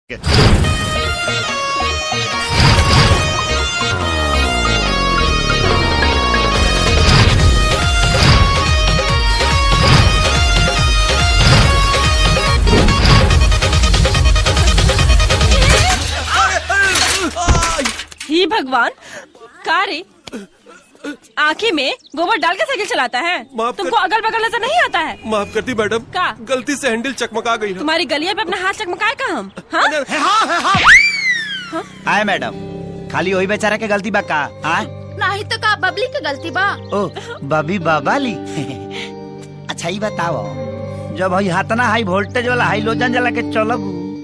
ही भगवान, का रे आँखें में गोबर डाल के साइकिल चलाता है? तुमको अगल बगल नजर नहीं आता है? माफ करती मैडम, का गलती से हैंडल चकमका गई है। तुम्हारी गलिया पे अपना हाथ चकमकाए का हम? हाँ? आए मैडम, खाली वही बेचारा के गलती बा का? नहीं तो का बबली के गलती बा? ओ बबी बाबाली। अच्छा ही बताओ, जब हई हाथना हाई वोल्टेज वाला हाई लोजन जला के चलब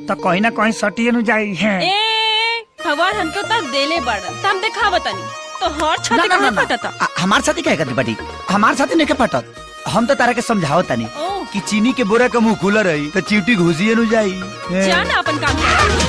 तो कहीं ना कहीं सटिए न जाई है। ए भगवान हमको तो देले बड़ हम देखा बतानी तो हर छाती का फटता। हमार साथी क्या करती बटी? हमार साथी नहीं के फटत। हम तो तारा के समझाओ तनी कि चीनी के बोरा का मुंह खुला रही तो चीटी घुसिए न जाई। जाना अपन काम कर।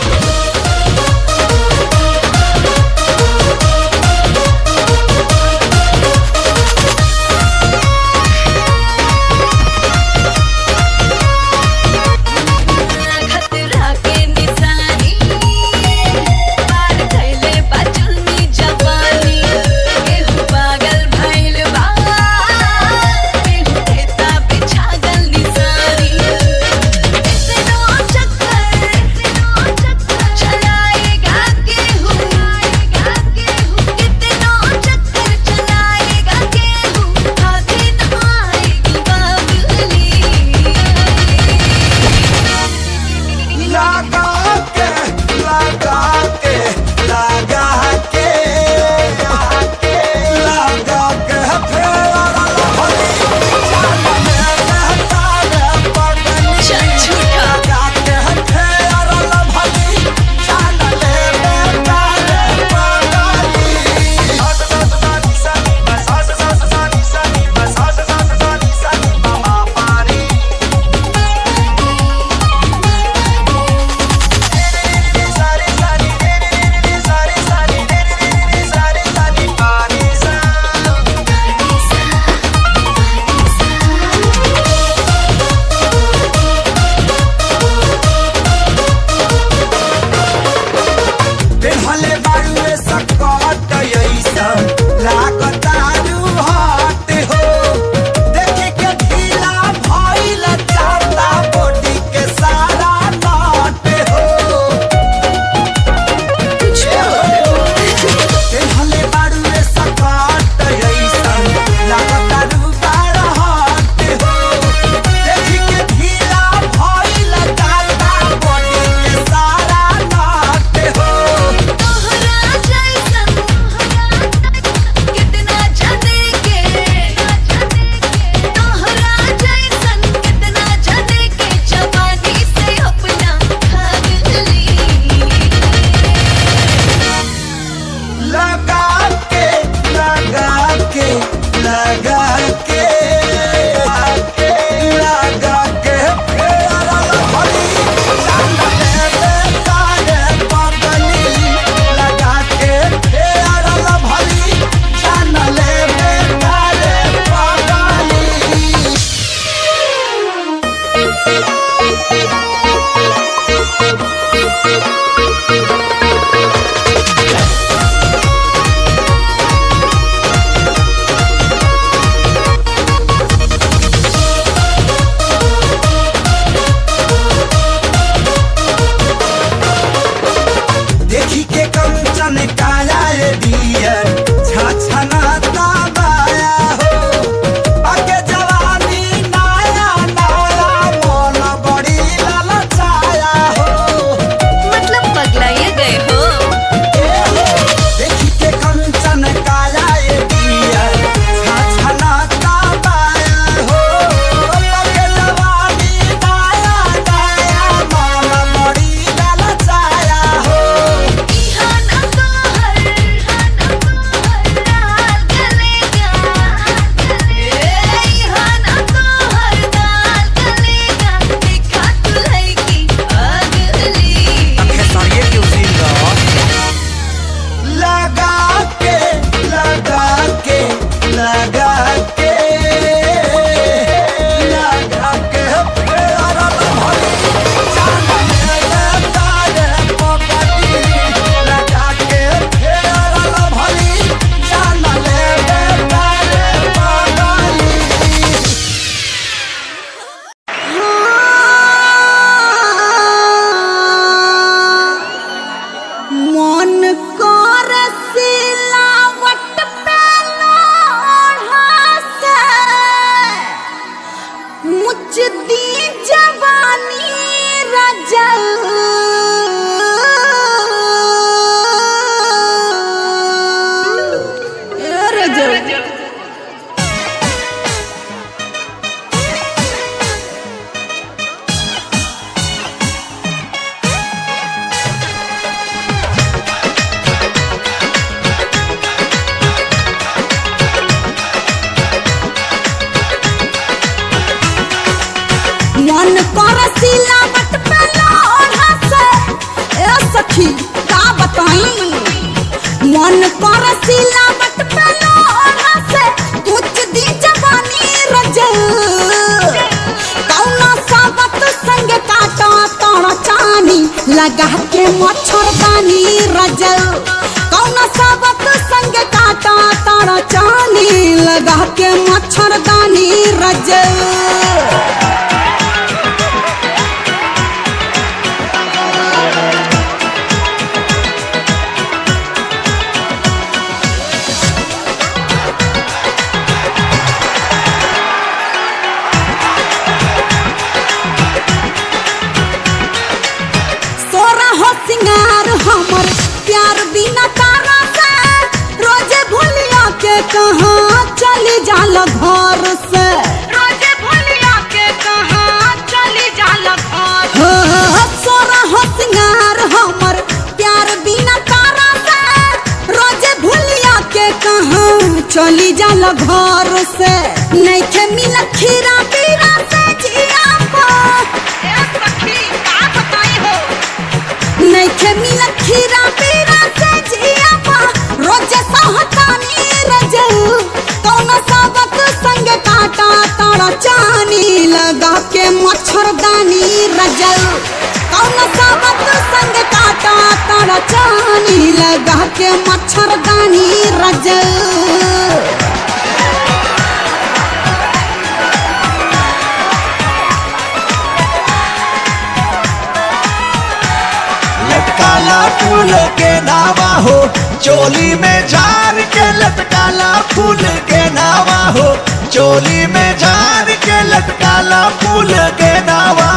मन पर सिलावट पे लोढ़ा से कुछ दी जवानी रजल कौना सावत संग काटा तोड़ चानी लगा के मच्छरदानी रजल कौना सावत संग काटा तोड़ चानी लगा के मच्छरदानी रजल। सिंगार हमर प्यार बिना तारा से रोजे भूलिया के कहाँ चली जाल घर से रोजे भूलिया के कहाँ चली जाल घर सोरा हो सिंगार हमर प्यार बिना तारा से रोजे भूलिया के कहाँ चली जाल घर से नहीं खे मिल खीरा पीरा से जिया नहीं खे मिल खीरा पीरा से जिया पा रोजे सहतानी रजल कौना सावत संग काटा ताड़ा चानी लगा के मच्छरदानी रजल कौना सावत संग काटा ताड़ा चानी लगा के मच्छरदानी रजल। लटकाला फूल के नावा हो चोली में झार के लटकाला फूल के नावा हो चोली में झार के लटकाला फूल के नावा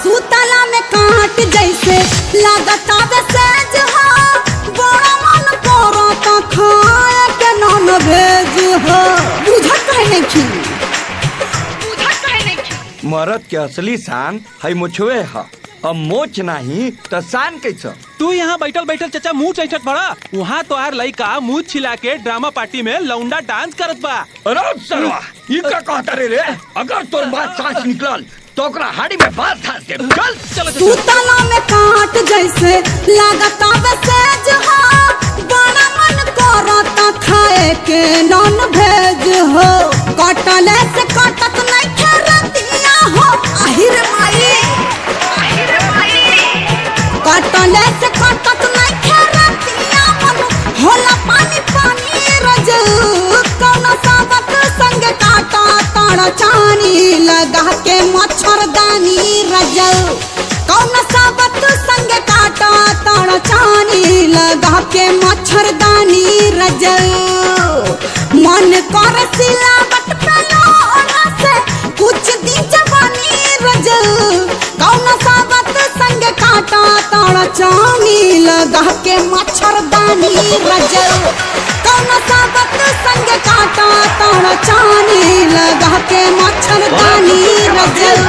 सूतला में काट जैसे लागता बेसेज हो बड़ा मन करता खाए के नॉन वेज हो बुझत है नहीं मरद के असली शान है मुछवे है अब मोच नहीं तो शान कैसा। तू यहाँ बैठल बैठल चचा मुँह चैठत पड़ा वहाँ तो यार लड़का मुँह छिला के ड्रामा पार्टी में लौंडा डांस करत बा। अरे सरवा ये क्या कहता रे अगर तोर बात सांस निकलल तो ओकरा हाड़ी में बात सांस दे चल चल सूतला में काट जैसे लागता बेसेज हो बड़ा मन करता खाए के नॉन वेज हो कटले से कटत नहीं खरतिया हो आहिर माई कटले से कटत नहीं खरतिया मन होला पानी पानी रजल कौना सावत संग काटा ताड़ा चानी लगा के मच्छरदानी रजल कौना सावत संग काटा ताड़ा चानी लगा के मच्छरदानी रजल मन कर सिलावट पे लोढ़ा से कुछ दी जवानी रजल कौना सावत संग काटा ताड़ा चानी लगा के मच्छरदानी रजल कौना सावत संग काटा ताड़ा चानी लगा के मच्छरदानी रजल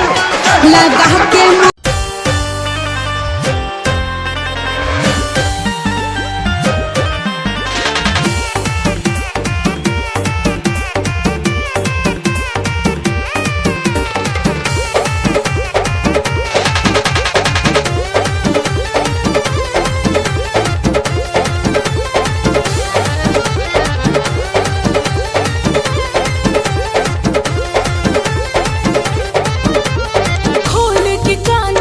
लगा के खोल के कान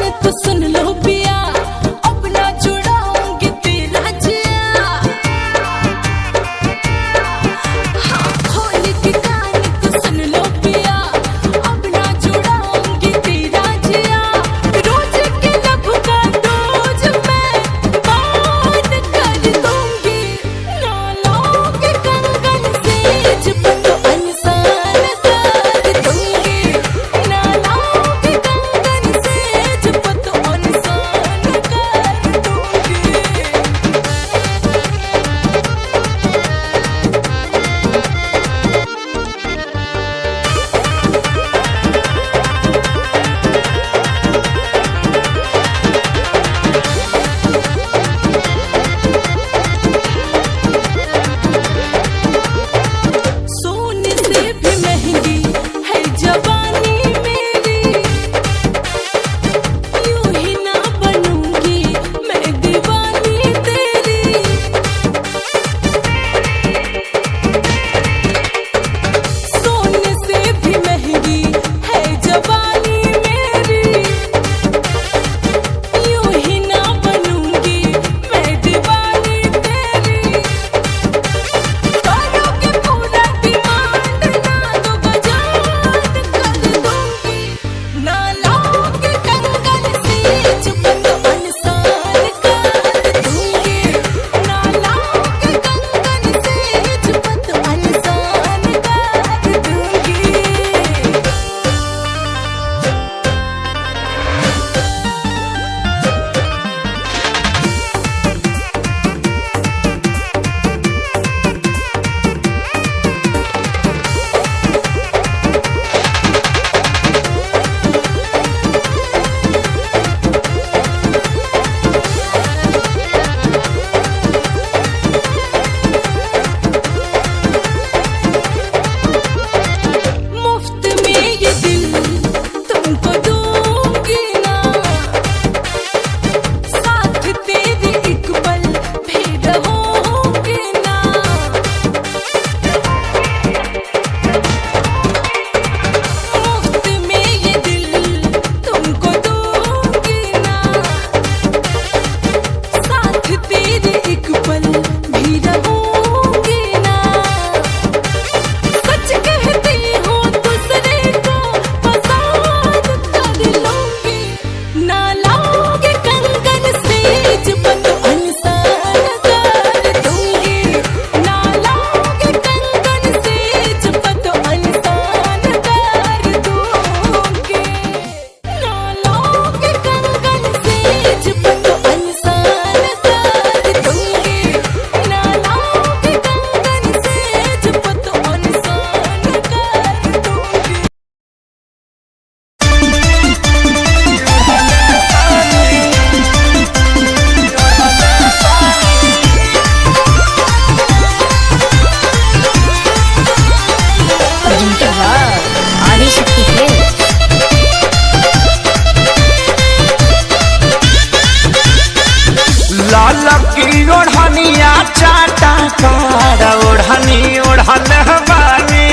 लाल की ओढ़निया चाटा कार ओढ़नी ओढ़ल बानी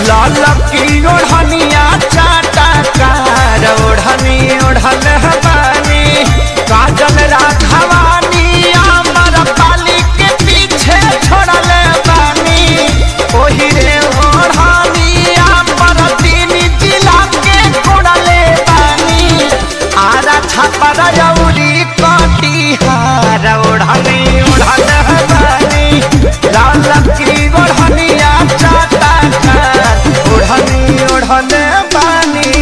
लाल की ओढ़निया चाटा कार ओढ़नी ओढ़ल बानी काजल राघवानी अमर पाली के पीछे छोड़ल बानी ओही रे ओढ़नी अमर तीन जिला के छोड़ल बानी आरा छापर जौरी कटिहार ओढ़नी ओढ़ल बानी लाल की ओढ़निया चाटा कार ओढ़नी ओढ़ल बानी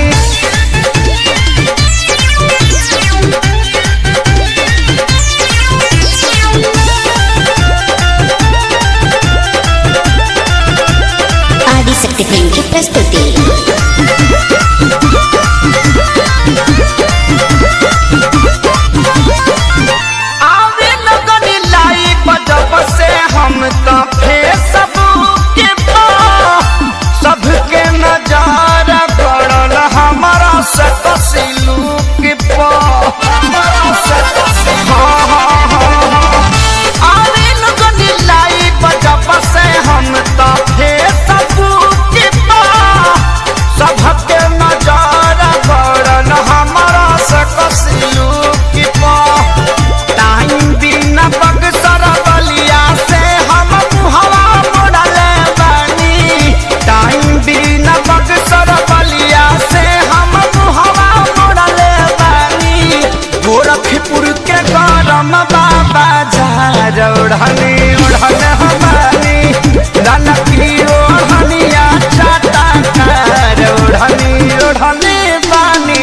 आदिशक्ति फिल्म की प्रस्तुति। आवे लगन लाई बजब से हम तो फेसबुक पे सबके नजारा पड़ल हमारा सकसिलुक पे आवे लगन लाई बजब से हम तो फेसबुक पे सबके नजारा पड़ल हमारा सकसिलुक पे टाइम बिना बक्सर बलिया से हम मुहवा मोड़ल बानी टाइम बिना बक्सर बलिया से हम मुहवा मोड़ल बानी गोरखपुर के गरम बाबा झार ओढ़नी ओढ़ल हमारी ललकी ओढ़निया चाटा कार ओढ़नी ओढ़ले बानी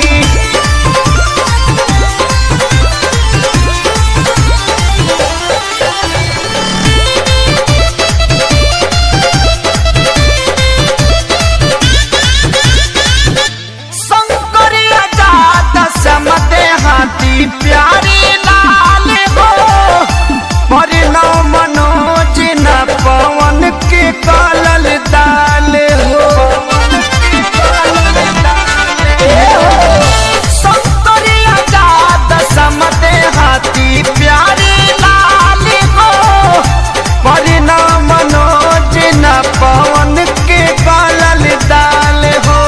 शंकरिया जात समते हाथी प्यारी लाल हो परिणव मनोज न पवन के कालल दाल हो शंकरिया जात समते हाथी प्यारी लाल हो परिणव मनोज न पवन के कालल दाल हो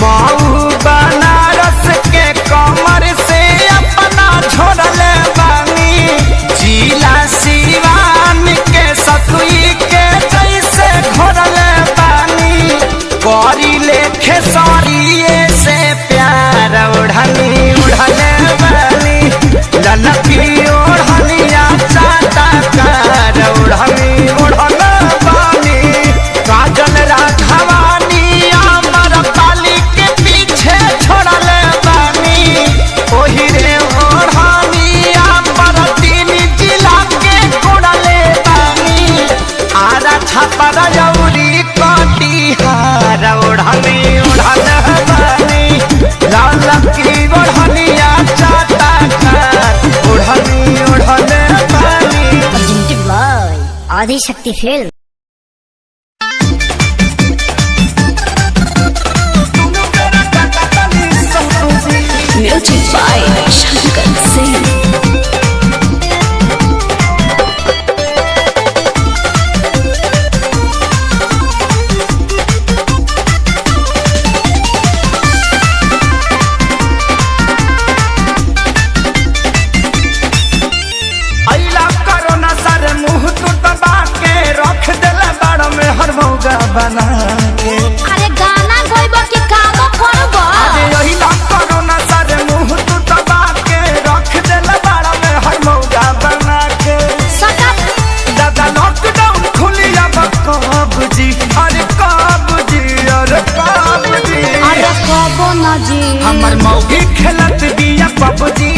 माऊ बनारस के कमर से अपना छोड़ल बानी जिला सिवान के सतुई के जैसे घोड़ल बानी करी लेखे सरिये से प्यार ओढ़नी उड़ल बानी ललकी ओढ़निया चाटा कार ओढ़नी ओढ़ल बानी काजल राघवानी अमर पाली के पीछे छोड़ल बानी ओही रे ओढ़नी अमर तीन जिला के छोड़ल बानी आरा छापर जौरी कटिहार ओढ़नी ओढ़ल बानी लाल की ओढ़निया चाटा कार ओढ़नी ओढ़ल बानी। Presented by Adishakti film. Music by Shankar Singh। अइला कोरोना सर मुंह तो दबा के रख देला बाड़ में हर मौगा बना के अरे गाना गइबो कि कामो करबो? अरे अइला कोरोना सर मुंह तो दबा के रख देला बाड़ में हर मौगा बना के सटक दादा लॉकडाउन खुली अब कब जी अरे कब जी अरे कब जी अरे कबो न जी हमर मौगी खेलत बिया पबजी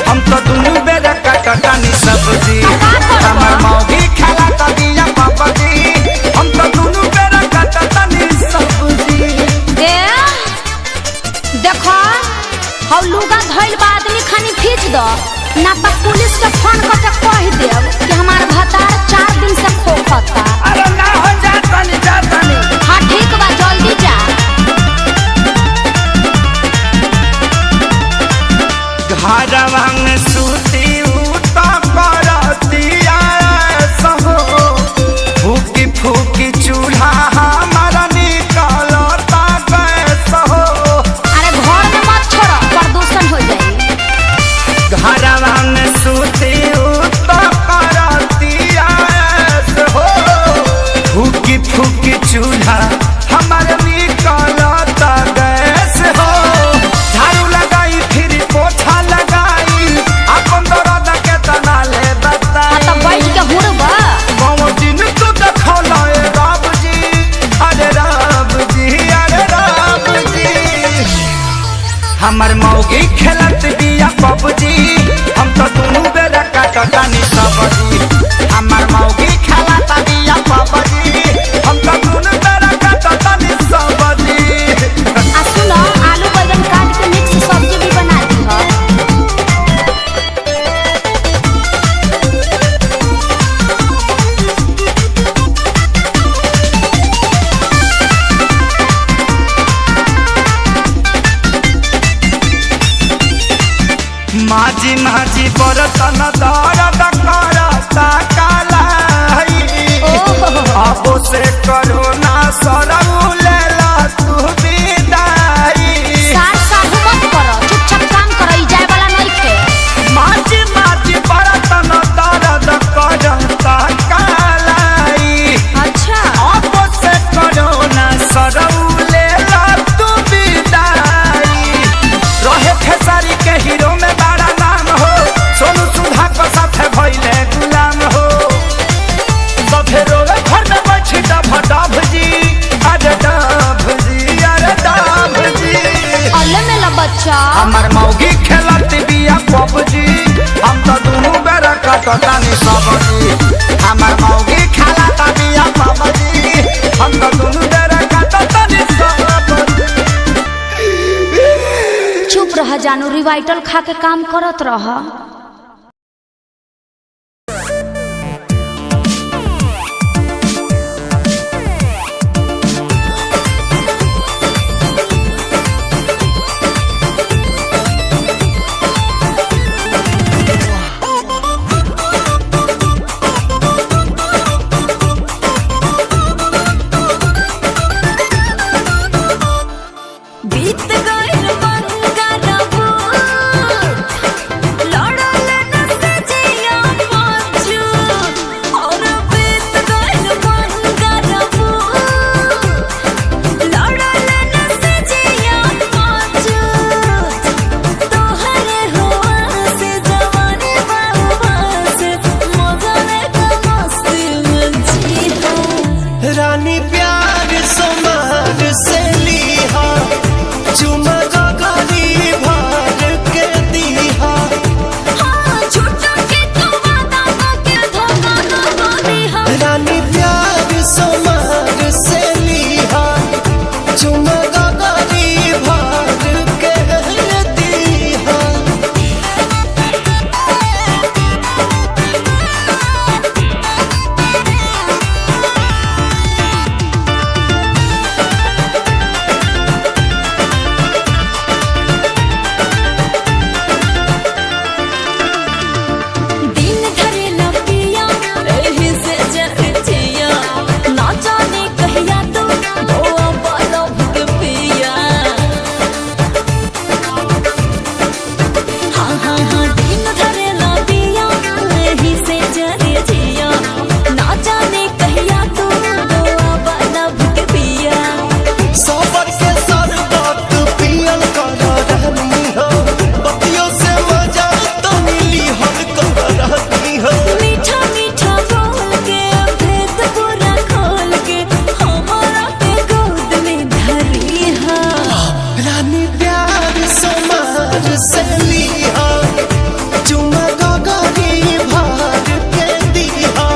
हम तो दुनू बेरा कटकानी सब्जी हमर मौगी खेलत बिया पबजी हम तो दुनू बेरा कटकानी सब्जी ए देखो हौ लुगा धइल बा आदमी खानी खींच दो ना तो पुलिस के फोन करके कह देब कि हमार भतार 4 दिन से खोखता। अरे ना हो जातनी हाँ ठीक बा जल्दी जा। घरवा में सूती उता करतिया सहो फूकी फूकी चूल्हा हमारा निकलता गैस हो। अरे घर में मत छोड़ो, प्रदूषण हो जाए। घरवा में सूती उता करतिया सहो फूकी फूकी चूल्हा हमारा निकलता गैस हो। झाड़ू लगाई फिर पोछा लगाई अपन दर्द के तना ले बता। तो बैठ के हुड़बा बाबू दिन तू देखो लाए राम जी, अरे राम जी, अरे राम जी। हमर मौगी खेलत बिया पबजी, हम तो दोनों बेरा काटतानी सबजी। हमर मौगी खेलत बिया पबजी, हम तो दोनों बेरा काटतानी सबजी। आ सुनो, आलू बैंगन काट के मिक्स सब्जी भी बना दी हो। माझी माझी बरतन दर्द करता कालाई, अब से करो ना सरऊ लेला तू विदाई। सार साहू मत करो, चुपचाप काम करो, ई जाए वाला नहीं खे। माझी माझी बरतन दर्द करता कालाई, अच्छा अब से करो ना सरऊ लेला तू विदाई। रहे खेसारी के हीरो में बड़ा नाम हो, सोनू सुधा को साथे भइले गुलाम हो। सफे रोवे घर में बैठी डभ डभ जी, अरे डभ जी, अरे डभ जी। अल्ले मेला बच्चा हमर मौगी खेलत बिया पबजी, हम तो दोनों बेरा कटतानी सबजी। हमर मौगी खेलत बिया पबजी, हम तो दोनों बेरा कटतानी सबजी। चुप रह जानू, रिवाइटल खा के काम करत रह। बीत गइल बंगारबू, लड़ल न सजिया पाछू। और बीत गइल बंगारबू, लड़ल न सजिया पाछू। तोहरे हुआ से जवानी बाबा से मगन का मस्ती में जीता। रानी प्यार समार से लीहा, चुमा गगरी भर के दीहा। हाँ झूठा के तू वादा के धोखा न दीहा। रानी प्यार समार से लीहा, चुमा गगरी भर के दीहा। दिन धरे लपिया एही से जरतिया, ना जाने कहिया तू गोवा वाला भूख पिया। हाँ हाँ हाँ दिन धरे लपिया एही से जरतिया, ना जाने कहिया तू गोवा वाला भूख पिया। सबर के शरबत पियल कर रहनी हो, बतियों से मजा तो मिली हर कर रहनी हो। मीठा मीठा बोल के भेद पूरा खोल के हमारा के गोद में धरी हा। रानी प्यार समार से लीहा, चुमा गगरी भर के दीहा।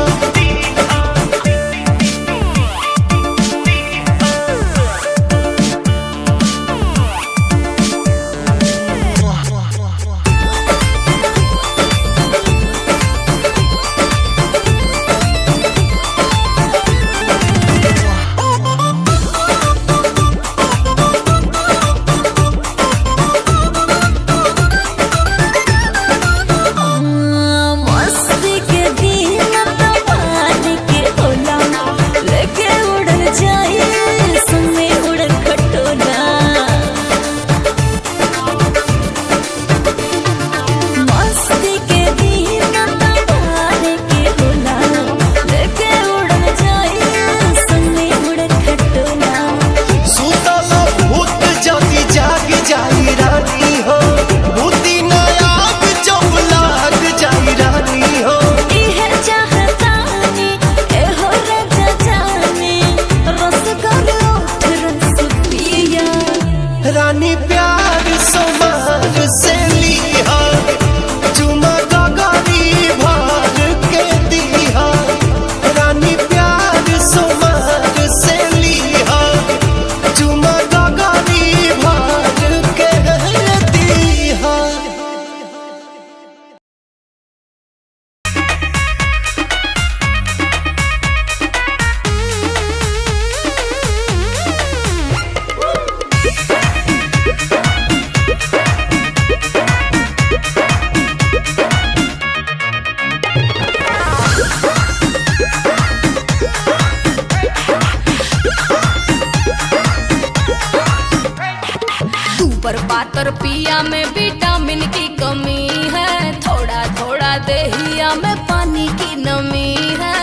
पातर पिया में विटामिन की कमी है, थोड़ा थोड़ा देहिया में पानी की नमी है।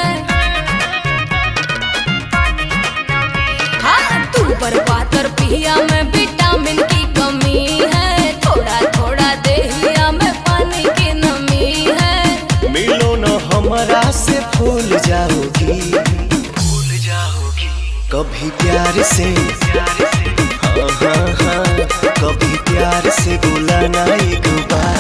हाँ तू पर पातर पिया में विटामिन की कमी है, थोड़ा थोड़ा देहिया में पानी की नमी है। मिलो न हमरा से भूल जाओगी, कभी प्यार से हाँ हाँ हाँ, कभी प्यार से बुलाना एक बार,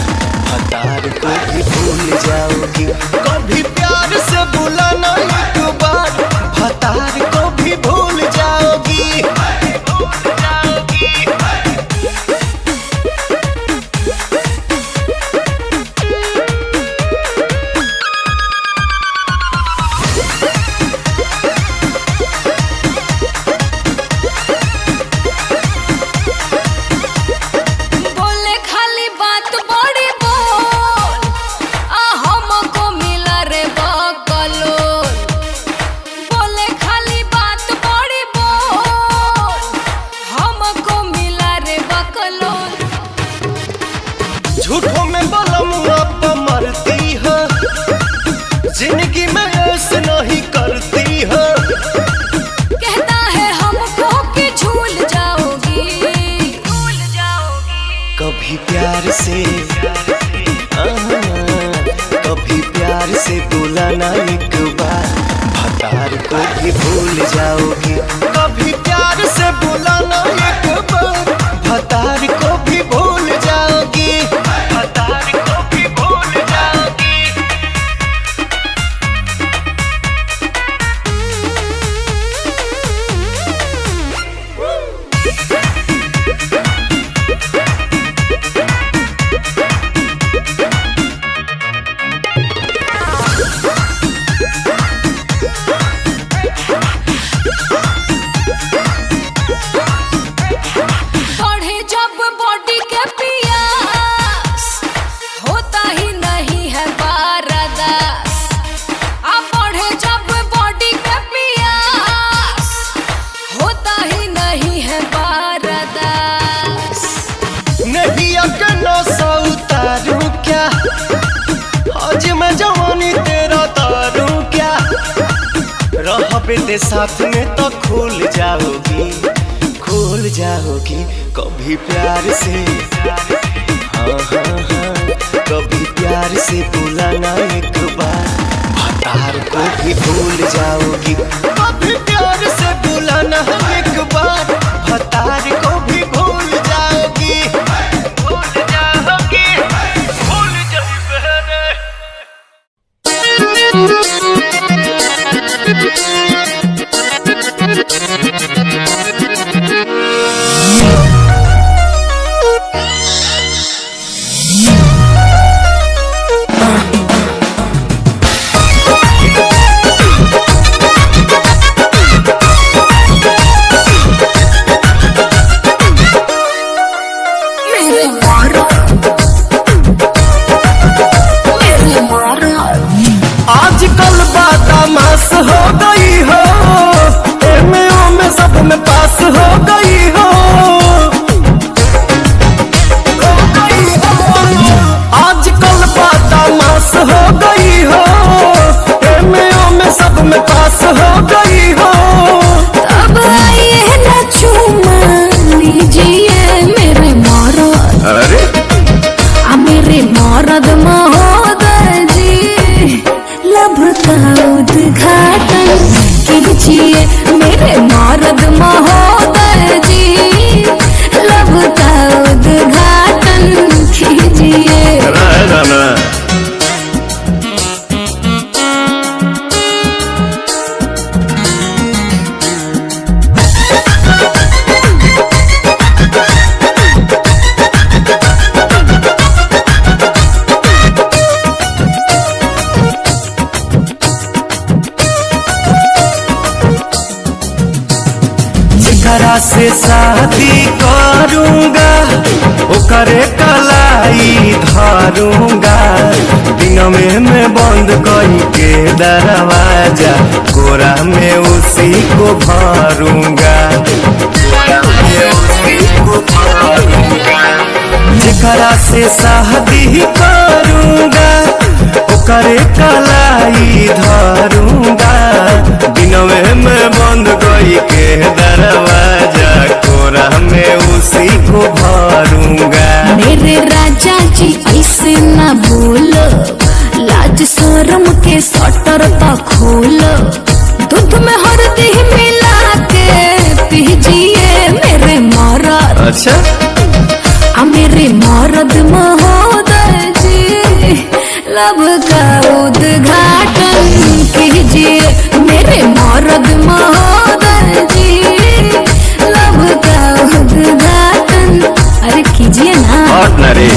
हतार को भी भूल जाओगी। कभी प्यार से बुलाना एक बार, हतार को भी भूल जाओगी। बोले खाली बात बड़ी बोल, हमको मिला रे बकलोल। बोले खाली बात बड़ी बोल, हमको मिला रे बकलोल। झूठों में बलमुआ पे मरती है, जिंदगी में ऐसे नहीं करती है। कहता है हमको कि झूल जाओगी, झूल जाओगी। कभी प्यार से कभी प्यार से बुलाना एक बार, भतार को भी भूल जाओगी। कभी प्यार से बुलाना एक बार, भतार को भी भूल जाओगी। भतार को भी भूल जाओगी। बढ़े जब बॉडी के पियास, होता ही नहीं है बारदास। अब बढ़े जब बॉडी के पियास, होता ही नहीं है बारदास। नहीं अकनो सौ उतारूं क्या, आज मैं जवानी तेरा तारूं क्या। रहबे ते साथ में तो खुल जाओगी, खुल जाओगी। कभी प्यार से हाँ हाँ हाँ, कभी प्यार से बुलाना एक बार, भतार को भी भूल जाओगी। कभी प्यार से बुलाना एक बार, भतार को भी भूल जाओगी। भूल जाओगी, भूल जाओगी। आजकल बदमाश हो गई हो, एमओ में सब में पास हो गई हो। आजकल बदमाश हो गई हो, एमओ में सब में पास हो गई हो। अब आइए ना चूमा लीजिए मेरे मरद, अरे मेरे मरद महोदय जी, लब का उद्घाटन कीजिए मेरे मरद महोदय जी, लब का उद्घाटन कीजिए। जेकरा से शादी करूंगा ओकरे कलाई धरूंगा, दिन में बंद करके दरवाजा, कोरा में उसी को भरूंगा, कोरा में उसी को भरूंगा। जेकरा से शादी करूंगा ओकरे कलाई धरूंगा दिनवे में बंद गई के दरवाजा कोरा में उसी को भरूंगा। मेरे राजा जी ऐसे ना बोलो, लाज शर्म के शटर तो खोलो, दूध में हल्दी मिला के पीजिए मेरे मरद। अच्छा मेरे मरद महोदय जी लब का उद्घाटन कीजिए मेरे मरद महोदय जी लब का उद्घाटन अरे कीजिए ना। और ना रे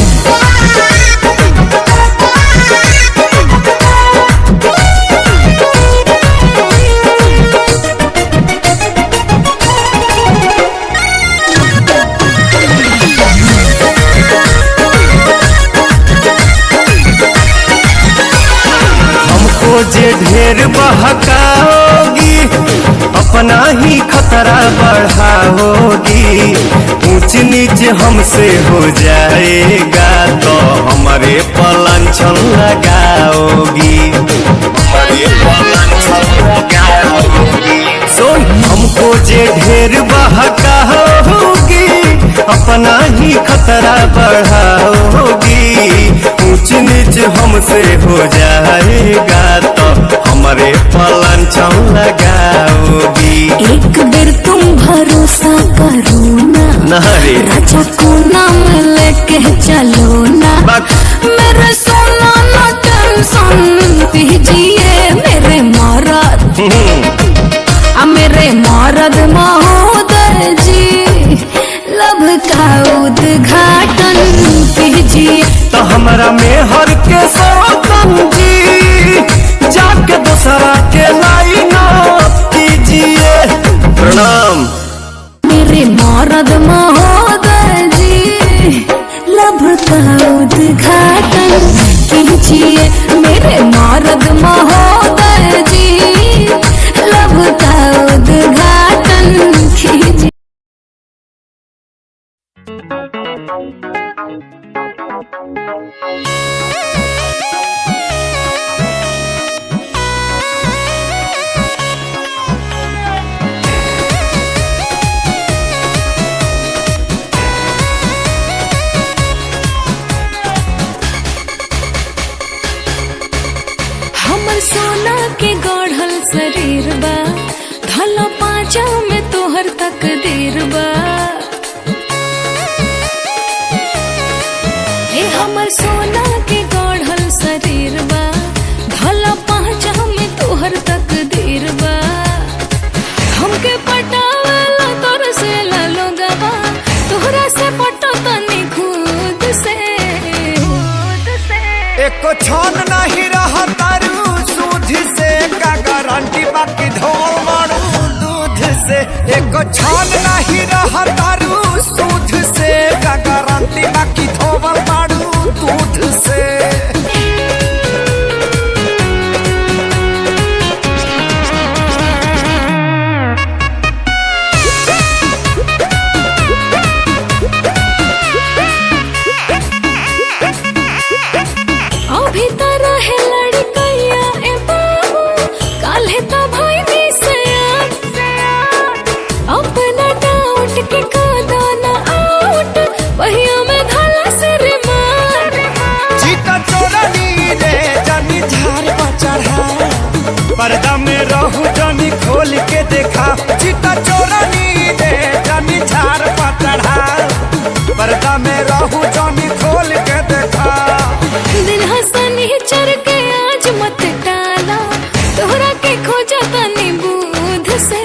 जे ढेर बहकाओगी अपना ही खतरा बढ़ाओगी, ऊंच नीच हमसे हो जाएगा तो हमारे पलांछन लगाओगी, हमारे पलांछन लगाओगी। सुन हमको जे ढेर बहकाओगी अपना ही खतरा बढ़ाओगी, ऊंच नीच हमसे हो जाएगा तो हमारे पलांछन लगाओगी। एक बेर तुम भरोसा करो ना राजा को नाम लेके चलो ना, मेरे सोना ना टेंशन पीजिए मेरे मरद। मेरे मरद महोदय जी लब का उद्घाटन कीजिए तो हमारा मेहर के सौतन जी जाके दूसरा के लाइन कीजिए। प्रणाम। मेरे मरद महोदय जी लब का उद्घाटन कीजिए मेरे मरद महोदय जी लब का उद्घाटन कीजिए। हमर सोना के गढ़ल शरीर बा धल पाँचा में तोहर तकदीर बा। हे हमर सोना के गढ़ल शरीर बा धल पाँचा में तोहर तकदीर बा। हमके पटावला तोर से लोगवा तोहरा से पटो तनी खुद से। एको छन नहीं रहा तारू सूद से का गारंटी बाकी धोल मारू दूध से। एको छन नहीं रहा तारू सूद से का गारंटी बाकी धोल मारू दूध से। अभी तो रहे लड़कैया ए बाबू काल्हे तो भाई निसयान अपना डाउट के कादा ना आउट वहिया में धला से रे मार। चीता चोरनी रे जानी झाड़ पर चढ़ा पर्दा में रहू जानी खोल के देखा। चीता चोरनी रे जानी झाड़ पर चढ़ा पर्दा में रहू जानी खोल के देखा। दिन हंसनी चर के आज मत डाला तोहरा के खोजा तनी बूध से।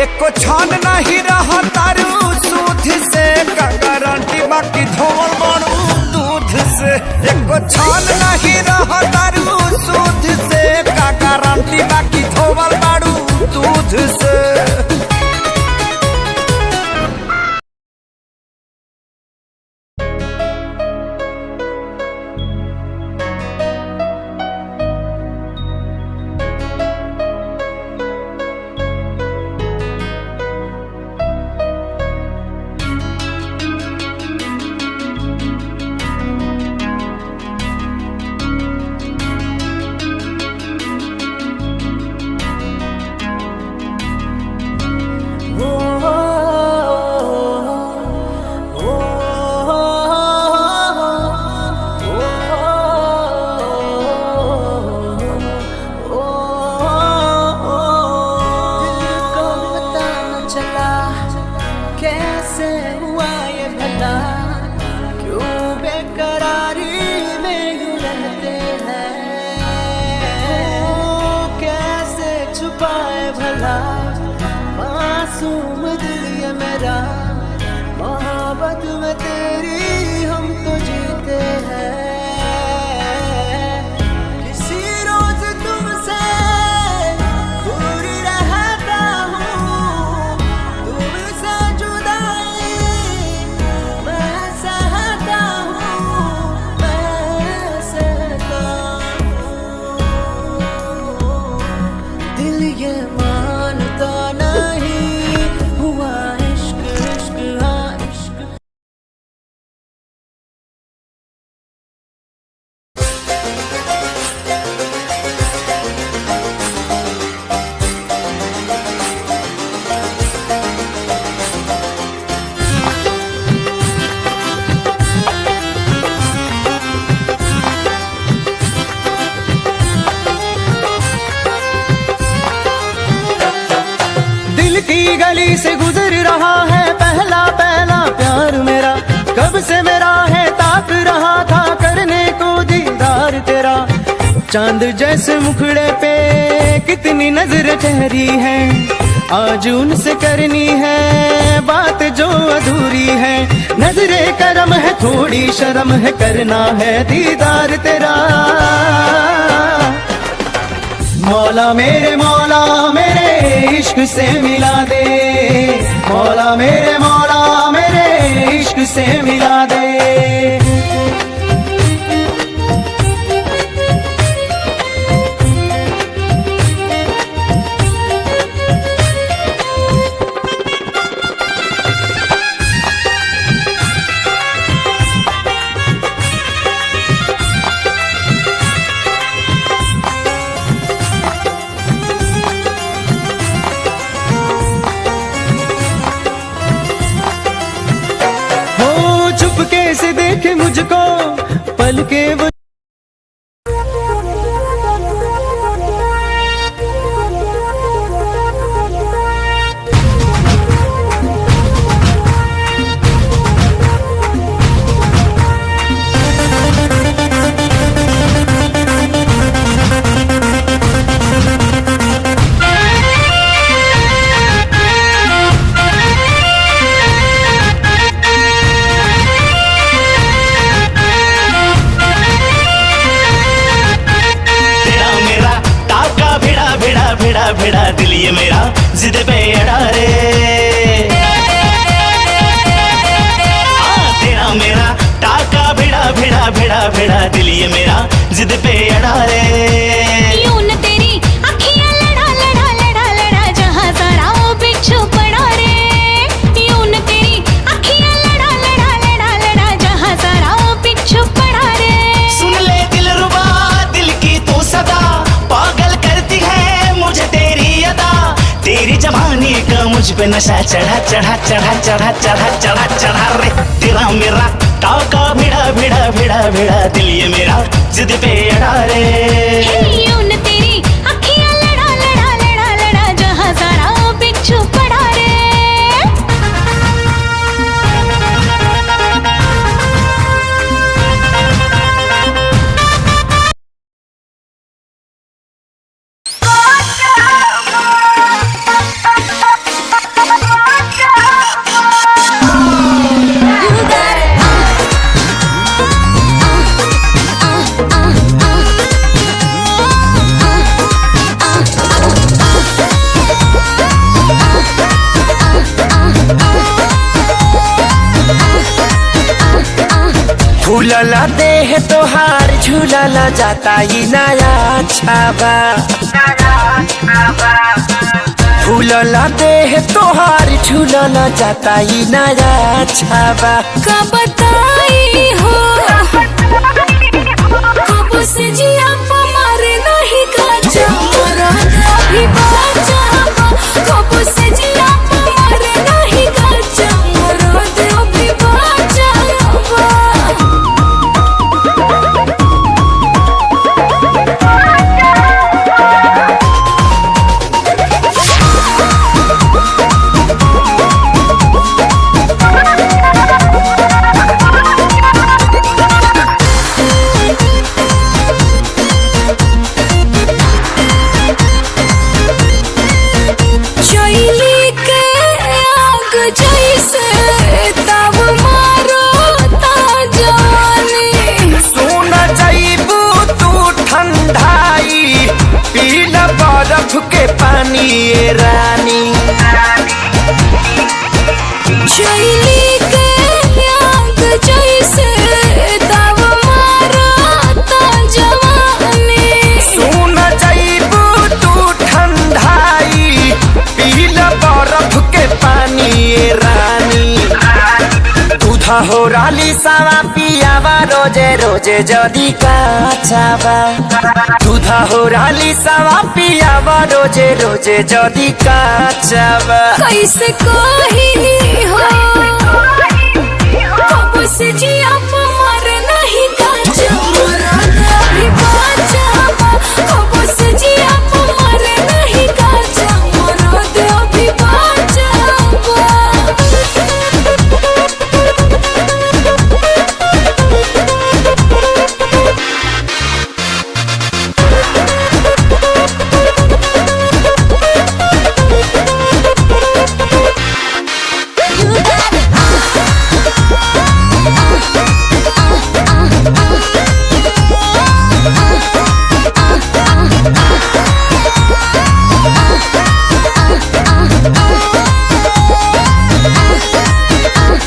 एको छान नहीं रहा तारू सूद से का गारंटी बाकी धोल मारू दूध से। एको छान नहीं रहा तारू सूद से का गारंटी बाकी धोल मारू दूध से। याद में तेरी हम तो जीते हैं, किसी रोज तुमसे दूर रहता हूँ, तुमसे जुदाई मैं सहता हूँ, मैं सहता हूँ। दिल ये मानता नहीं हुआ इश्क इश्क हाँ इश्क। दिल की गली से गुजर रहा है पहला पहला प्यार मेरा, कब से मेरा है ताक रहा था करने को दीदार तेरा। चांद जैसे मुखड़े पे कितनी नजर ठहरी है, आज उनसे करनी है बात जो अधूरी है। नजरे करम है थोड़ी शर्म है करना है दीदार तेरा। मौला मेरे इश्क से मिला दे, मौला मेरे इश्क से मिला दे। से देखे मुझको पल के वो भिड़ा दिल ये मेरा जिद पे अड़ा रे। तेरा मेरा टाका भिड़ा दिल ये मेरा जिद पे अड़ा रे। यूं न तेरी अखियां लड़ा जहां सारा वो बिच्छू पड़ा रे। यूं न तेरी अखियां लड़ा जहां सारा वो बिच्छू पड़ा रे। सुन ले दिलरुबा दिल की तू सदा पागल करती है मुझे तेरी अदा। तेरी जवानी का मुझ पे नशा चढ़ा रे। तेरा मेरा टाका भिड़ा दिल ये मेरा जिद पे अड़ा रे। यूं न तेरी अखियां लड़ा जहां सारा वो बिच्छू पड़ा रे। फूलला देह तोहार झूलला जाता ही नया छाबा। फूलला देह तोहार झूलला जाता ही नया छाबा। का बताई हो कब से जिया मारे नहीं काचा अभी बाचा। कब से जिया मारे नहीं काचा अभी बाचा। पानी ये रानी। शैली के याद जैसे दब मारता जवानी। सुन जइबू तू ठंडाई पीला बर्फ के पानी ये रानी। दूधा हो राली सावा पियावा रोजे रोजे जदी काचावा। दूधा हो राली सावा पियावा रोजे रोजे जदी काचावा। कैसे कही हो कब से जिया मर नहीं काचा मरद अभी बाचावा। कब से जिया मर नहीं काचा मरद अभी बाचावा।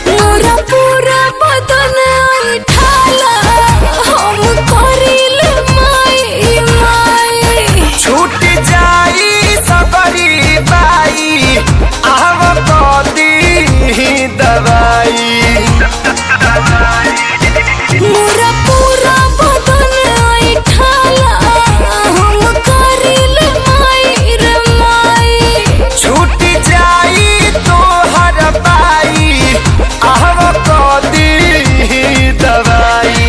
मोरा पूरा बदन उठाला हम करिल माई माई। छूट जाई सबरी बाई आव कदी दवाई। मोरा पूरा बदन उठाला हम करिल माई रे माई। छूट जाई तोहर बाई आव कदी दवाई।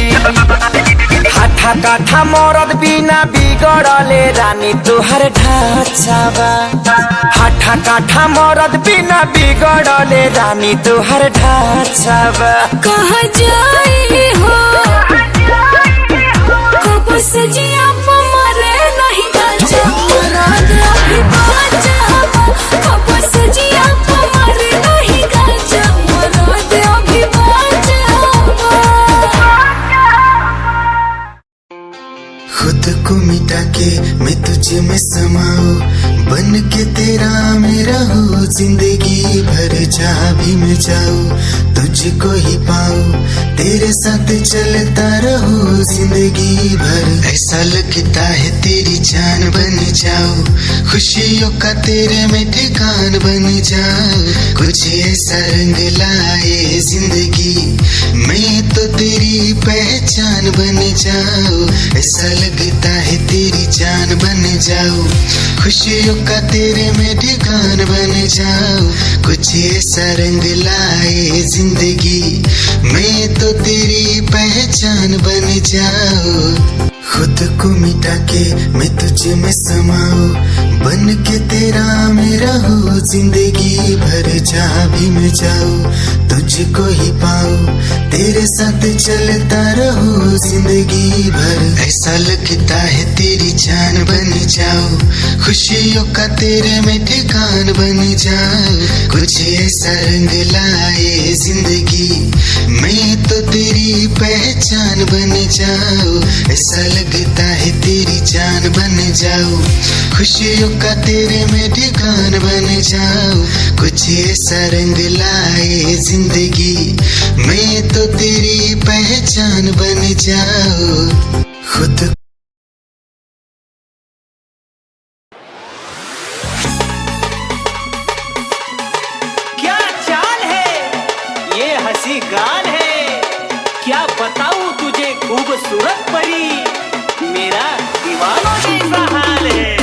हाथा काठा मरद बिना बिगड़ले रानी तोहर ढांचावा। हाथा काठा मरद बिना बिगड़ले रानी तोहर ढांचावा। कहाँ जाई हो कब से जिया मरे नहीं काचा मरद अभी बाचावा। कब से जिया मरे नहीं काचा मरद अभी बाचावा। खुद को मिटा के मैं तुझे में समाऊं, बन के तेरा मेरा हो जिंदगी भर। जहाँ भी मैं जाऊँ तुझको ही पाऊँ, तेरे साथ चलता रहो जिंदगी भर। ऐसा लगता है तेरी जान बन जाऊँ, खुशियों का तेरे में ठिकान बन जाऊँ। कुछ ऐसा रंग लाए जिंदगी, मैं तो तेरी पहचान बन जाऊँ। ऐसा लगता है तेरी जान बन जाऊँ, खुशियों का तेरे में ठिकान बन जाऊँ। कुछ ऐसा रंग लाए जिंदगी, मैं तो तेरी पहचान बन जाऊँ। खुद को मिटा के मैं तुझे में समाऊं, बन के तेरा मेरा हो जिंदगी भर। जहाँ भी मैं जाऊँ तुझको ही पाऊँ, तेरे साथ चलता रहो जिंदगी भर। ऐसा लगता है तेरी जान बन जाऊँ, खुशियों का तेरे में ठिकान बन जाऊँ। कुछ ऐसा रंग लाए जिंदगी, मैं तो तेरी पहचान बन जाऊँ। ऐसा लगता है तेरी जान बन जाऊँ, खुशियों का तेरे में ठिकान बन जाऊँ। कुछ ऐसा रंग लाए जिंदगी, मैं तो तेरी पहचान बन जाऊँ। खुद क्या चाल है ये हंसी गाल है, क्या बताऊं तुझे खूबसूरत परी, मेरा दीवानों जैसा हाल है।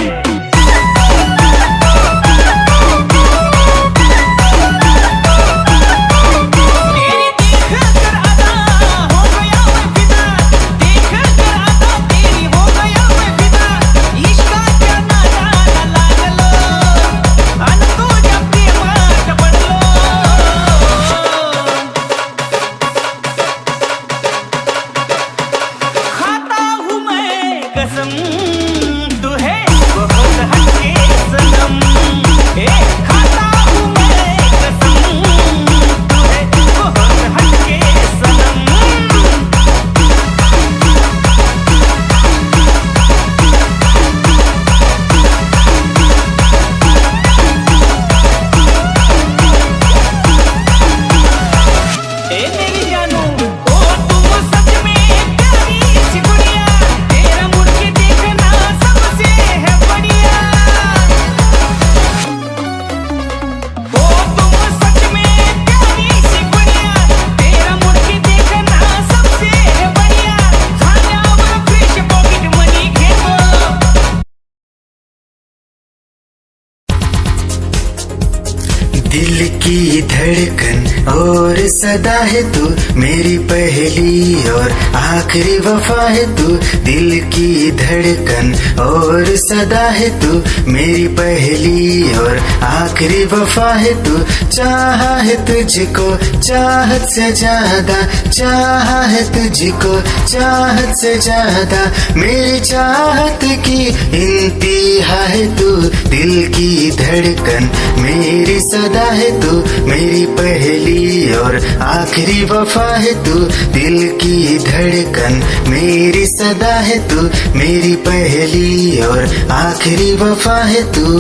धड़कन और सदा है तू मेरी पहली और आखिरी वफा है तू दिल की धड़कन और सदा है तू मेरी पहली और आखिरी वफा है तू चाहा है तुझको चाहत से ज्यादा चाहा है तुझको चाहत से ज्यादा मेरी चाहत की इंतहा है तू दिल की धड़कन मेरी सदा है तू मेरी पहली और आखिरी वफा है तू दिल की धड़कन मेरी सदा है तू मेरी पहली और आखिरी वफा है तू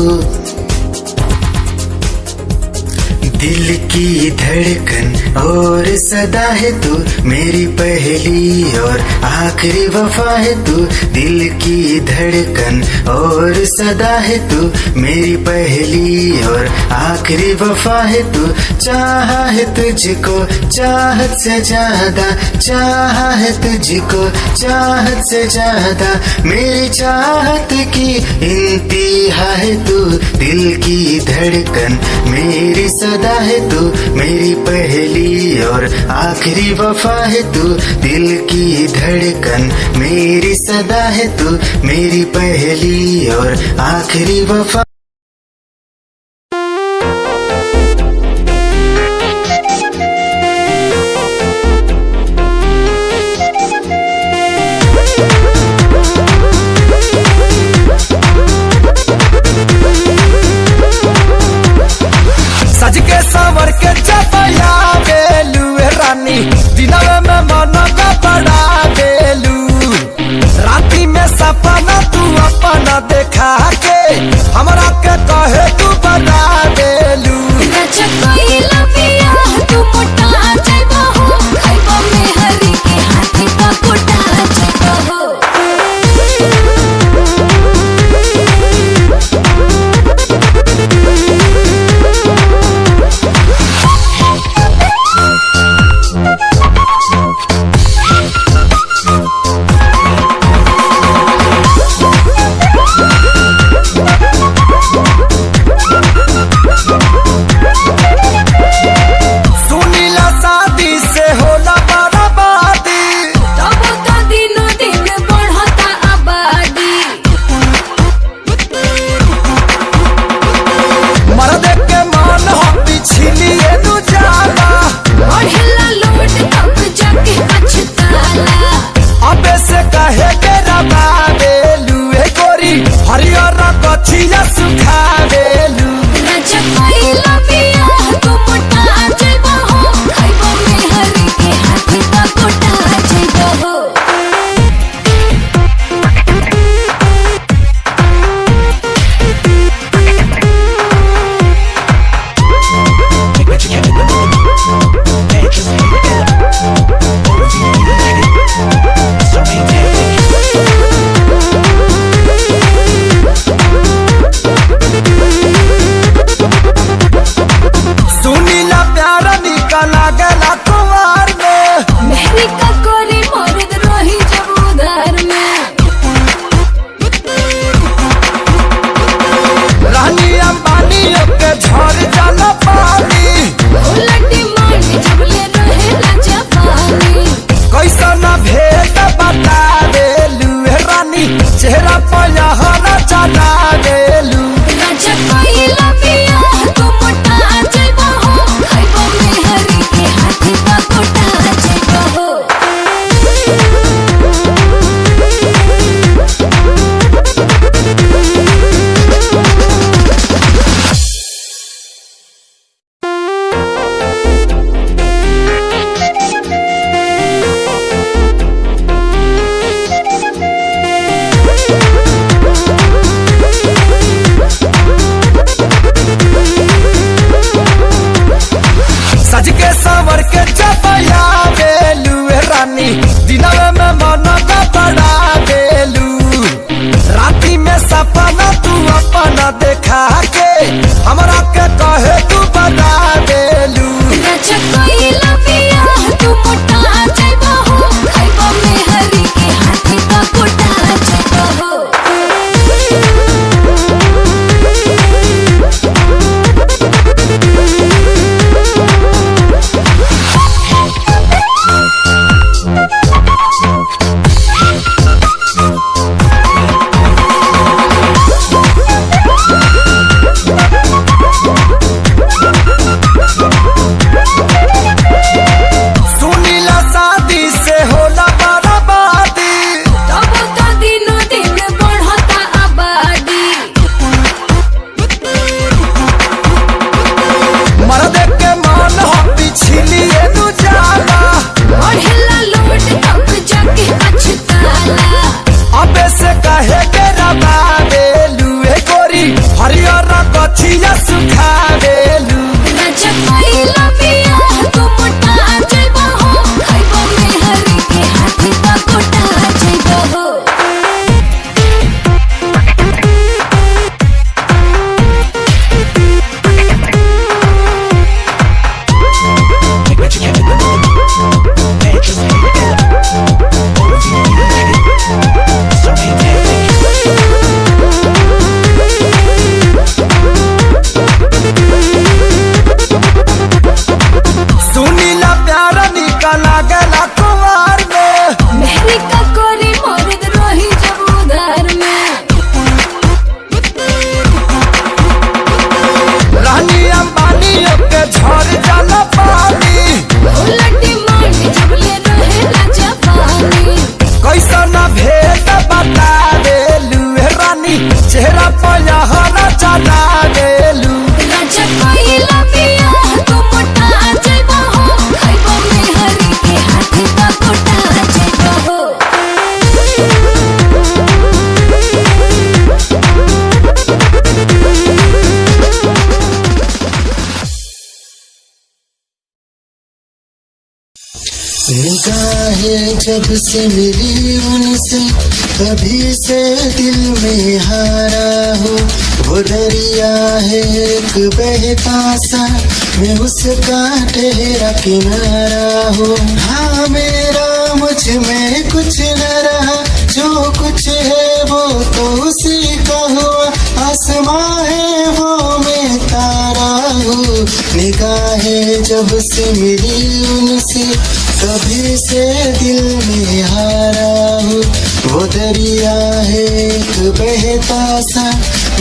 दिल की धड़कन और सदा है तू मेरी पहली और आखिरी वफा है तू दिल की धड़कन और सदा है तू मेरी पहली और आखिरी वफा है तू चाहा है तुझको चाहत से ज्यादा चाहा है तुझको चाहत से ज्यादा मेरी चाहत की इंतहा है तू दिल की धड़कन मेरी सदा है तू मेरी पहली और आखिरी वफा है तू दिल की धड़कन मेरी सदा है तू मेरी पहली और आखिरी वफा सज के सवर के चपया बेलू रानी दिनवे में मन का बड़ा बेलू राती में सपना तू अपना देखा के हमरा के कहे तू बता बेलू हरियर कथिया सुखा बेलू चेहरा पया हरा चला गेलू सज के सवर के चपया बेलू रानी दिनवे में मन का बड़ा बेलू राती में सपना तू अपना देखा के हमरा के कहे तू बता बेलू निगाहें जब से मिली उनसे तभी से दिल में हारा हूँ। वो दरिया है एक बहता सा, मैं उसका ठहरा किनारा हूँ। हाँ मेरा मुझ में कुछ न रहा, जो कुछ है वो तो उसी का हुआ। आसमां है वो मैं तारा हूँ। निगाहें जब से मिली उनसे तभी से दिल में हारा हूँ। वो दरिया है एक बहता सा,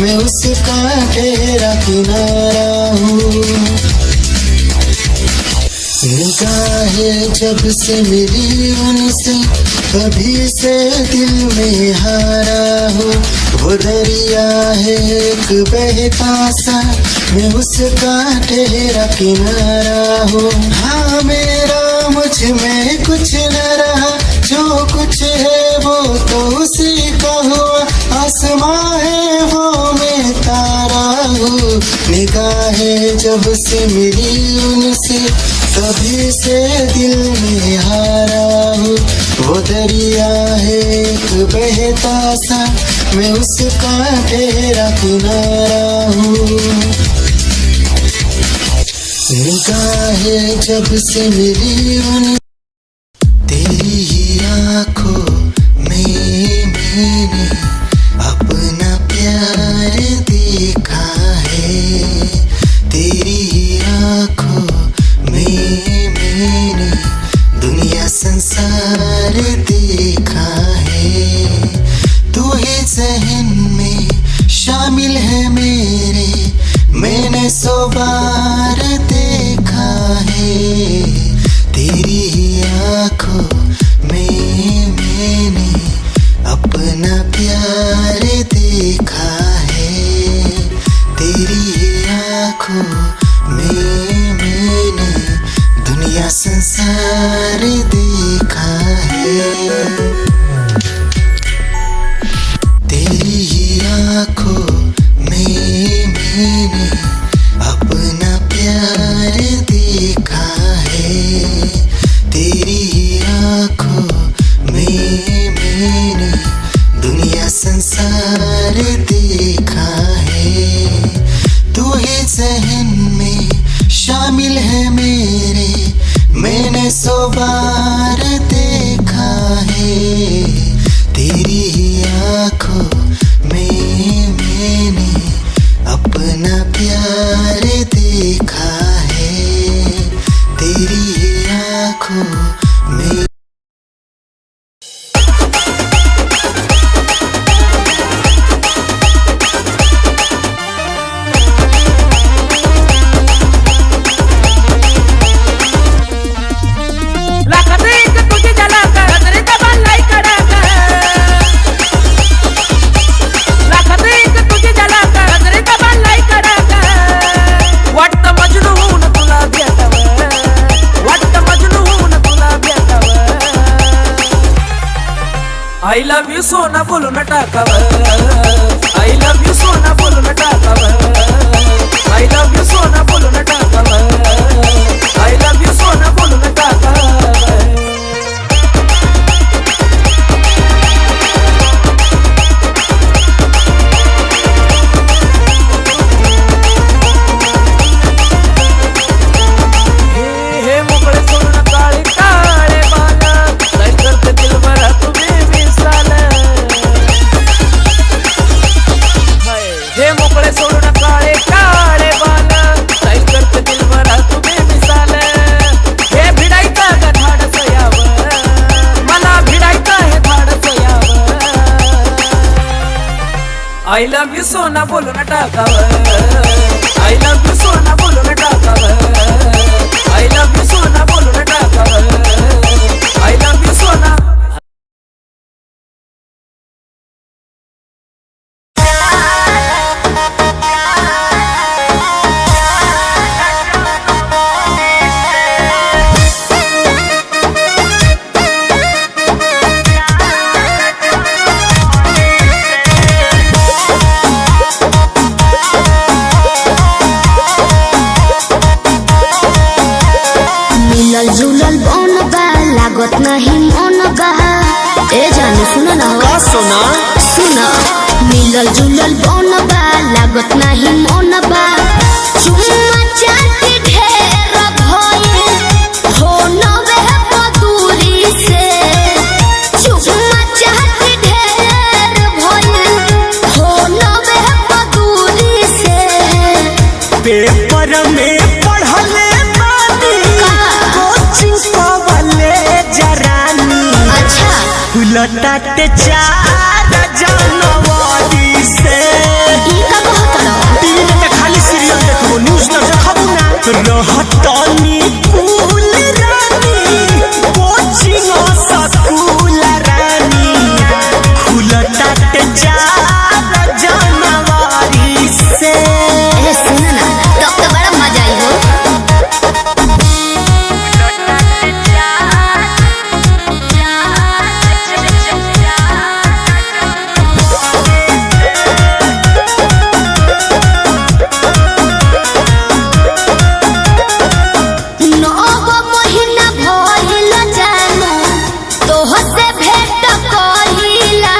मैं उसका ठहरा किनारा हूँ। निगाहें जब से मिली उनसे तभी से दिल में हारा हूँ। वो दरिया है एक बहता सा, मैं उसका ठहरा किनारा हूँ। हाँ मेरा मुझ में कुछ न रहा, जो कुछ है वो तो उसी का हुआ। आसमां है वो मैं तारा हूँ। निगाहें जब से मिली उनसे तभी से दिल में हारा हूँ। वो दरिया है एक बहता सा, मैं उसका ठहरा किनारा हूँ। निगाहें जब से मिली उन तेरी ही आँखों में मैंने अपना प्यार देखा है। तेरी ही आँखों में मैंने दुनिया संसार देखा है। तू ही ज़हन में शामिल है मेरे, मैंने 100 बार देखा है। तेरी ही आँखों में मैंने अपना प्यार देखा है। तेरी ही आँखों में मैंने दुनिया संसार देखा है। तेरी ही आँखों में मैंने अपना प्यार देखा है। तेरी ही आँखों में मैंने दुनिया संसार देखा है। तू ही ज़हन में शामिल है मेरे, मैंने 100 बार देखा है। तेरी ही आँखों में मैंने अपना प्यार देखा है। तेरी ही आँखों में I love you सोना बोलो न टाकाव I love you सोना बोलो न टाकाव I love you सोना बोलो न टाकाव I love you सोना बोलो न टाकाव हे मोकळे सोना काळे काळे बाला काय करते दिल भरा तुम्ही मिसाल हे मोकळे सोना काळे काळे बाला काय करते दिल भरा तुम्ही मिसाल हे भिडायचा का धाडस यावं मला भिडायचा हे धाडस यावं I love you सोना बोलो न टाकावं I love you सोना बोलो न टाकावं I love you सोना बोलो न टाकावं I love you सोना बतावा सोना। सुना मिलल जुलल बनबा लागत नाही मनबा चुम्मा चाटी ढेर भये हो नवे पदूरी से चुम्मा चाटी ढेर भये हो नवे पदूरी से पेपर में पढ़ले बानी कोचिंग पवले जरानी। अच्छा उलटाते 4 जनवरी से ई का कहत रहो टीवी में खाली सीरियल देखबो न्यूज़ न देखबो ना। रहतनी कुल रानी कोचिंग स्कूल रानी। खुलटाते 4 जनवरी से। ए सुन ना तब तो बड़ा मजा आई हो। नव महीना भइल जानो तोहसे भेंट कइला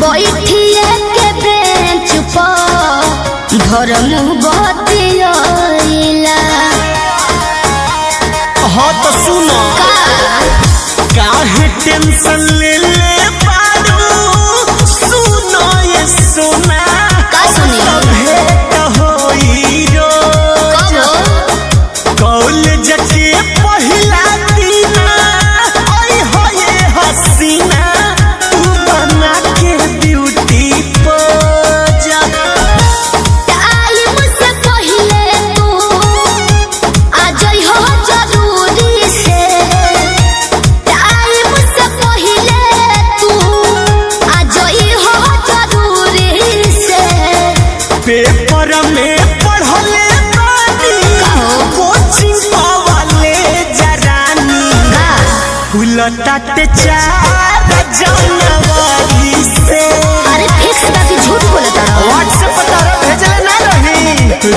बैठिए के बेंच पर धरम बतियला। हाँ तो सुनो काहे टेंशन ले पारू सुनो ये सोना। का सुनी भेंट होई रो कॉलेज के पहिला दिन ओए होए हसीना तू बना के ब्यूटी पोजा। टाइम से पहले तू आ जाई हो जरूरी से टाइम से पहले तू आ जाई हो जरूरी से पेपर में पढ़ले बानी कोचिंग पवले जरानी। उलटाते 4 जनवरी से। अरे फिक्स बाकी झूठ बोलत रहो। व्हाट्सएप पर तारा भेजले ना रही।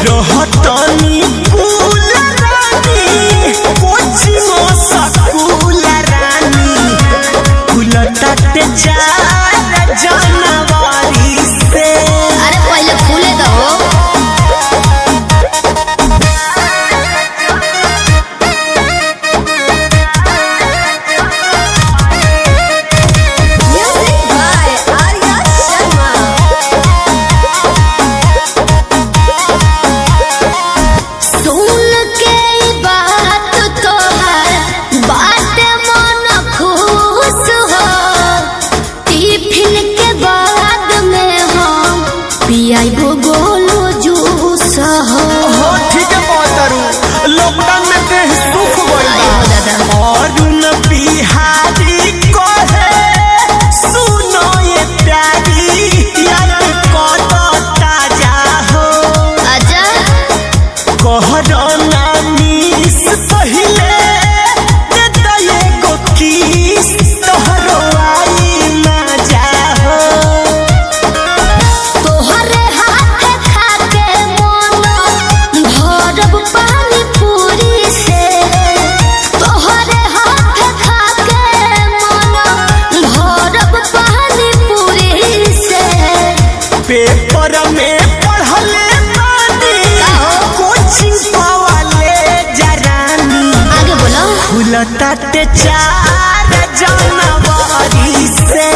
रहतनी कुल रानी कोचिंग स्कूल रानी। उलटाते 4 जनवरी से। अरे पहले खुले दो। Music by Arya Sharma. सुन के ई बात तोहर बात मन खुश हो टिफिन के बाद में हम पियाइबो गोलो जूस हो। हो ठीक है पहुंचारू। लॉकडाउन में देह सुख गइल बा। अरुण बिहारी कहे सुनो ये प्यारी याद करो ताजा हो। आजा कोरोना मिस पहिले दे दये गो किस तोहरो आई मजा हो। तोहरे हाथ खा के मन भरब पानी पूरी से तोहरे हाथ खा के मन भरब पानी पूरी से। पेपर में पढ़ले बानी कोचिंग पवले जरानी। आगे बोलो उलटाते 4 जनवरी से।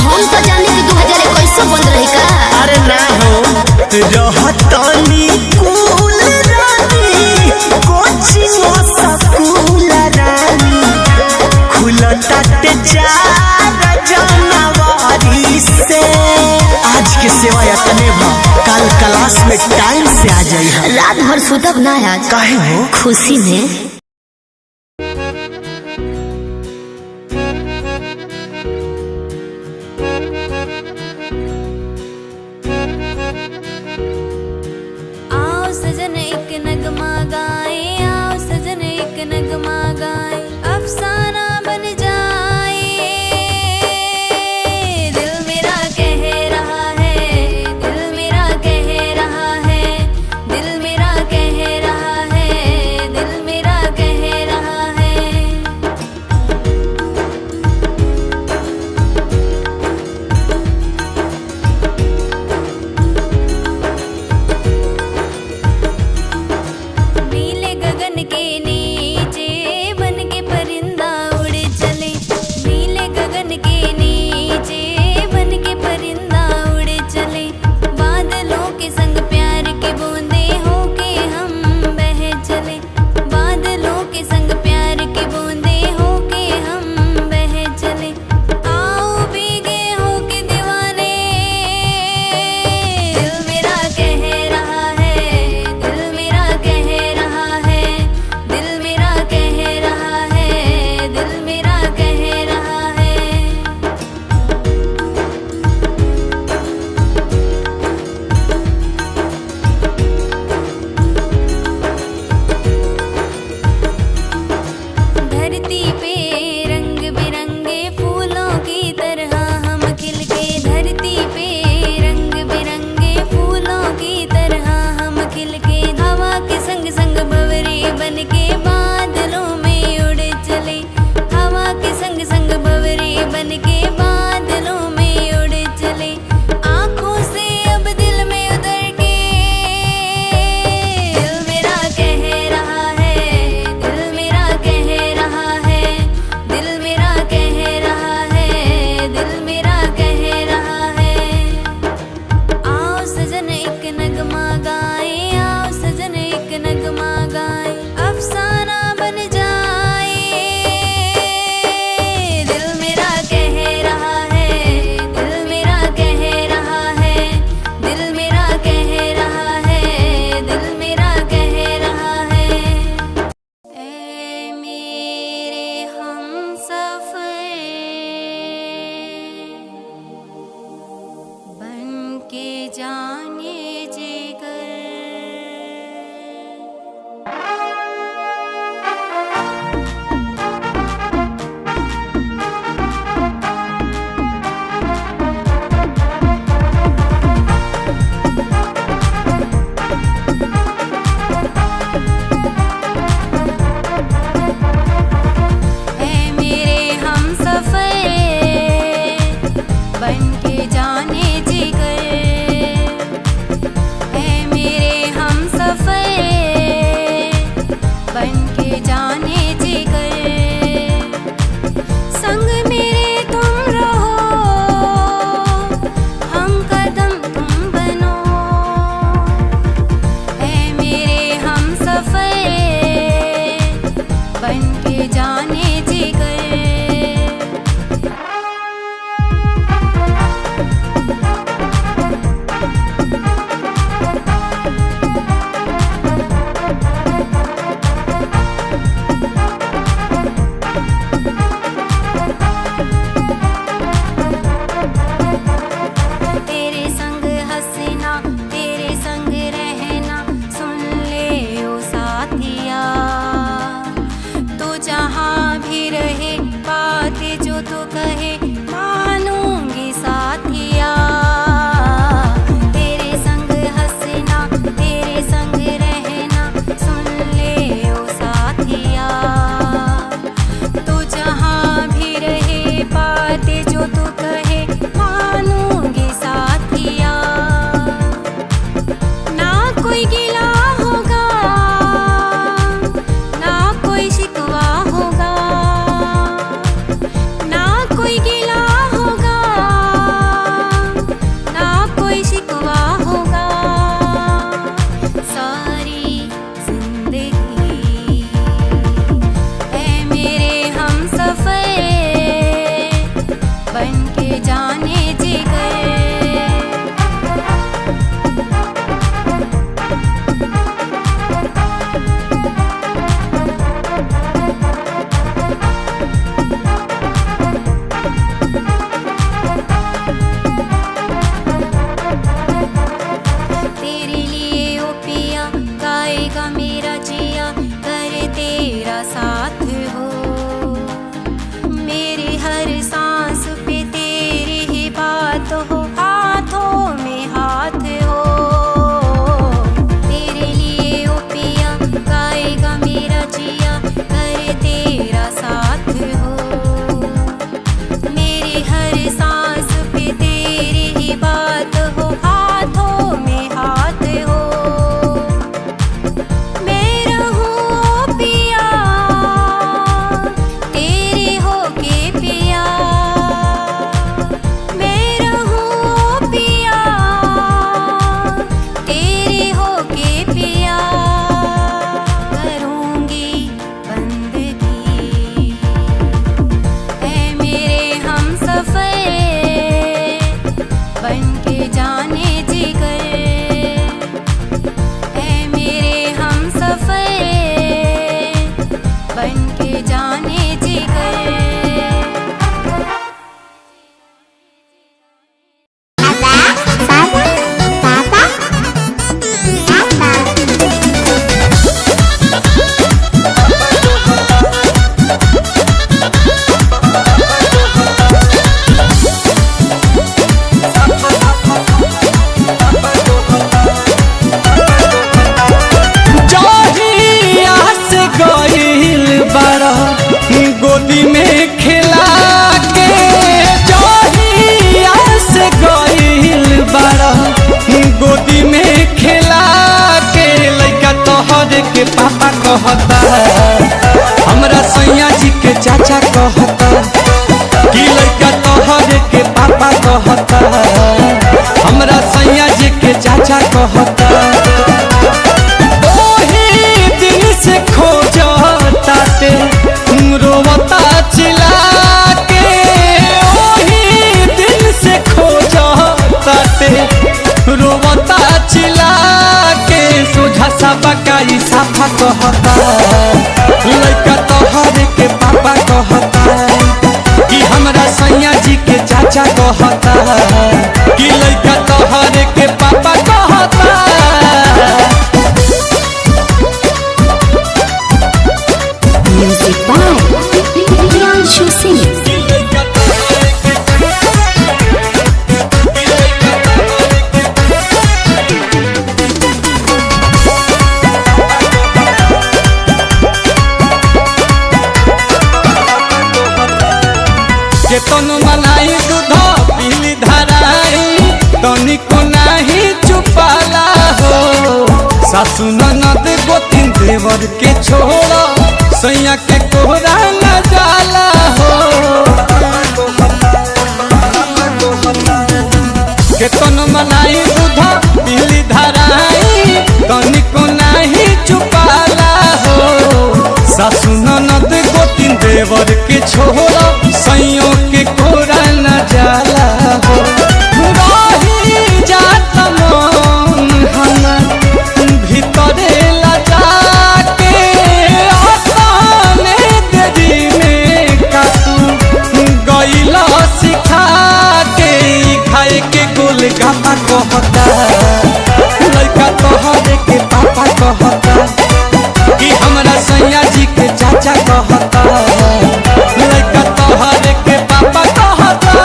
हम तो जाने कि 2021 बंद रही का। अरे ना हो रहतनी कुल रानी कोचिंग स्कूल रानी। खुलटाते 4 जनवरी से। आज के सेवा यतने भा कल क्लास में टाइम से आ जाई। रात भर सुतब ना आज काहे हो खुशी में। आओ सजन एक नगमा गाए, आओ सजन एक नगमा गाए, अफसाना बन जाए। दिल मेरा कह रहा है, दिल मेरा कह रहा है, दिल मेरा कह रहा है, दिल मेरा कह जाने जिगर गोदी में खिला के जहिया से गइल बाड़ा गोदी में खिला के लइका तोहर के पापा कहता हमरा सैया जी के चाचा कहता कि लइका तोहर के पापा कहता हमरा सैया जी के चाचा कहता ओही दिन से खोजता ते रोवता चिल्ला के ओही दिन से खोजता ते रोवता चिल्ला के सोझा सा बकाई साफा कहता लइका तोहर के पापा कहता कि हमरा सैया जी के चाचा कहता कि लइका तोहर के पापा केतन मनाई दूध पीली धराई तनिको नहीं चुपाला हो सासु ननद गोतिन देवर के छोड़ सैया के कोहरा न जाला हो केतन मनाई दूध पीली धराई तनिको नहीं चुपाला हो सासु ननद गोतिन देवर के छोड़ सैयों के कोहरा न जाला हो रही जात मन हमर भीतरे लजा के अपने देरी में कातू गईला सिखा के खाए के गोलगप्पा कहता लड़का तोहरे के पापा कहता कि हमरा सैया जी के चाचा कहता लड़का तोहरे के पापा कहता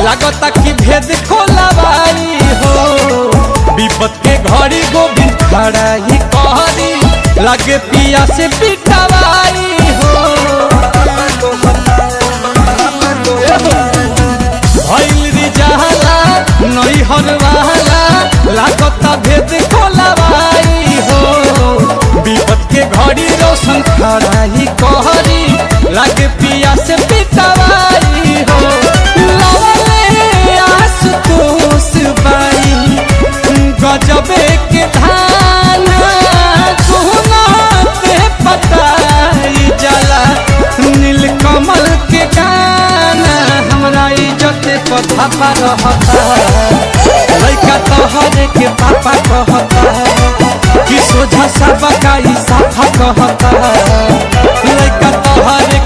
लागता कि भेद खोलवाई हो विपत के घड़ी गोविंद खड़ा ही कहरी लगे पिया से पिटवाई हो भइल रिजाला नैहर वाला लागता भेद खोलवाई हो विपत के घड़ी रोशन खड़ा ही कहरी लगे पिया से पिटवाई हो गजबे के धान सुनाते पताई जला नीलकमल के गाना हमरा इज्जत पथा पर रहता लड़का तोहरे के पापा कहता कि सोझा सब का साफा कहता लड़का तोहरे